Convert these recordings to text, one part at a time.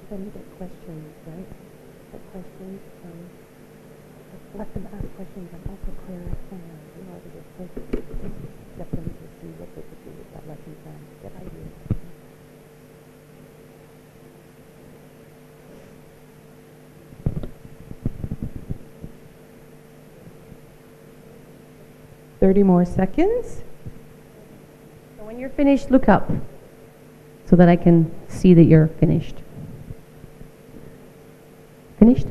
then you get questions, right? Get questions, let them ask questions and also clarify, in order to get them to see what they could do with that lesson plan, get ideas. Thirty more seconds. So when you're finished, look up so that I can see that you're finished. Finished?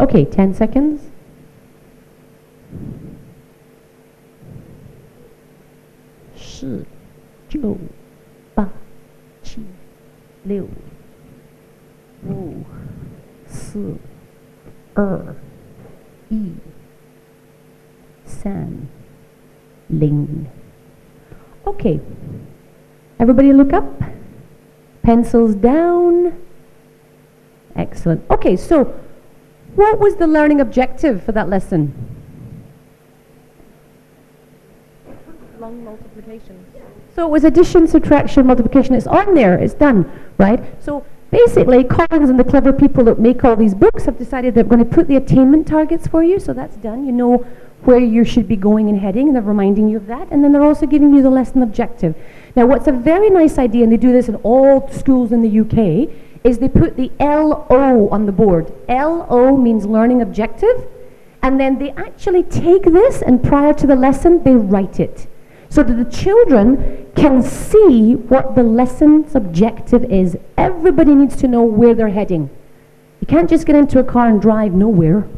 Okay, 10 seconds. Shi, jiu, ba, qi, liu, wu, si, yi, san, ling. Okay, everybody look up. Pencils down. Excellent. Okay, so what was the learning objective for that lesson? Long multiplication. So it was addition, subtraction, multiplication. It's on there. It's done, right? So basically, Collins and the clever people that make all these books have decided they're going to put the attainment targets for you. So that's done. You know where you should be going and heading, and they're reminding you of that. And then they're also giving you the lesson objective. Now, what's a very nice idea, and they do this in all schools in the UK, is they put the LO on the board. LO means learning objective, and then they actually take this, and prior to the lesson, they write it, so that the children can see what the lesson's objective is. Everybody needs to know where they're heading. You can't just get into a car and drive nowhere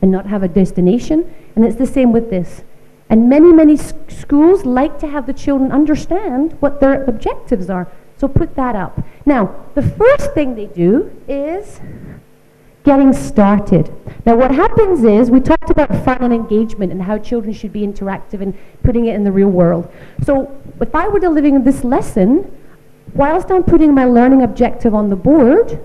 and not have a destination, and it's the same with this. And many schools like to have the children understand what their objectives are. So put that up. Now, the first thing they do is getting started. Now, what happens is, we talked about fun and engagement and how children should be interactive and putting it in the real world. So if I were delivering this lesson, whilst I'm putting my learning objective on the board,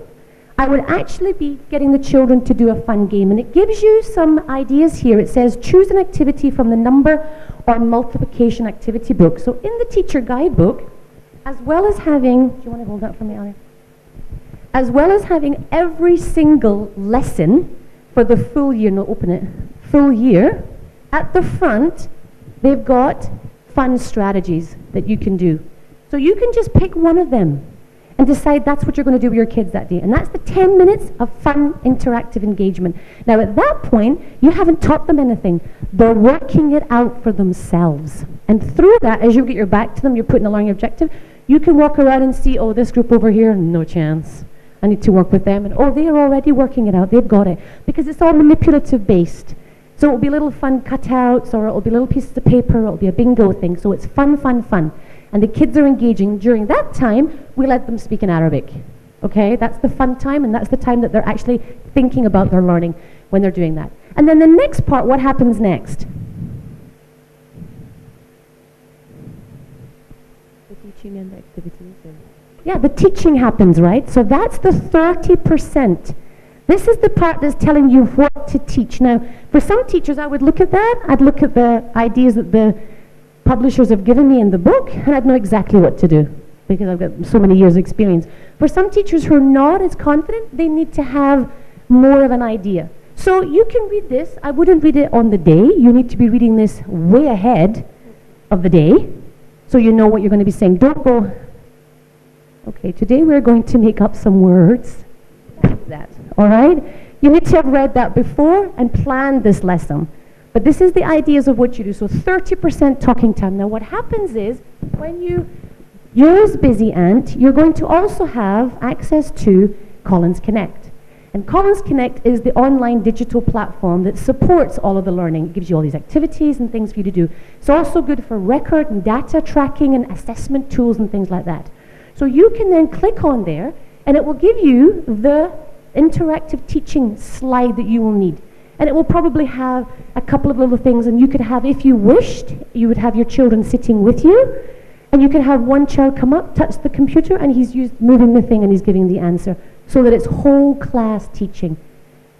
I would actually be getting the children to do a fun game. And it gives you some ideas here. It says, choose an activity from the number or multiplication activity book. So in the teacher guidebook, as well as having, do you want to hold that for me, Alia? As well as having every single lesson for the full year, no, open it, full year, at the front, they've got fun strategies that you can do. So you can just pick one of them and decide that's what you're going to do with your kids that day. And that's the 10 minutes of fun, interactive engagement. Now at that point, you haven't taught them anything. They're working it out for themselves. And through that, as you get your back to them, you're putting a learning objective, you can walk around and see, oh, this group over here, no chance. I need to work with them. And oh, they're already working it out. They've got it. Because it's all manipulative based. So it'll be little fun cutouts, or it'll be little pieces of paper, or it'll be a bingo thing. So it's fun, fun, fun. And the kids are engaging. During that time, we let them speak in Arabic. Okay, that's the fun time, and that's the time that they're actually thinking about their learning when they're doing that. And then the next part, what happens next? The teaching and the activities. Yeah, the teaching happens, right? So that's the 30%. This is the part that's telling you what to teach. Now, for some teachers, I would look at that. I'd look at the ideas that the publishers have given me in the book, and I'd know exactly what to do because I've got so many years of experience. For some teachers who are not as confident, they need to have more of an idea. So you can read this. I wouldn't read it on the day. You need to be reading this way ahead of the day so you know what you're going to be saying. Don't go, okay, today we're going to make up some words. That, all right? You need to have read that before and planned this lesson. But this is the ideas of what you do. So 30% talking time. Now what happens is, when you're as busy, Ant, you're going to also have access to Collins Connect. And Collins Connect is the online digital platform that supports all of the learning. It gives you all these activities and things for you to do. It's also good for record and data tracking and assessment tools and things like that. So you can then click on there, and it will give you the interactive teaching slide that you will need. And it will probably have a couple of little things, and you could have, if you wished, you would have your children sitting with you, and you can have one child come up, touch the computer, and he's moving the thing and he's giving the answer, so that it's whole class teaching.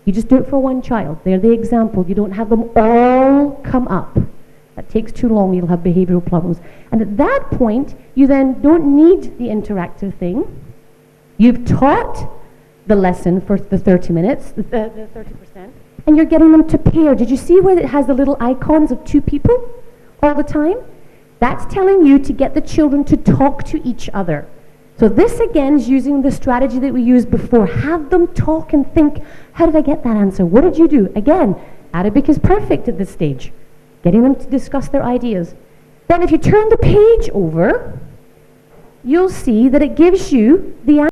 You just do it for one child. They're the example. You don't have them all come up. That takes too long. You'll have behavioral problems. And at that point, you then don't need the interactive thing. You've taught the lesson for the 30 minutes, the 30%, and you're getting them to pair. Did you see where it has the little icons of two people all the time? That's telling you to get the children to talk to each other. So this again is using the strategy that we used before. Have them talk and think, how did I get that answer? What did you do? Again, Arabic is perfect at this stage. Getting them to discuss their ideas. Then if you turn the page over, you'll see that it gives you the answer.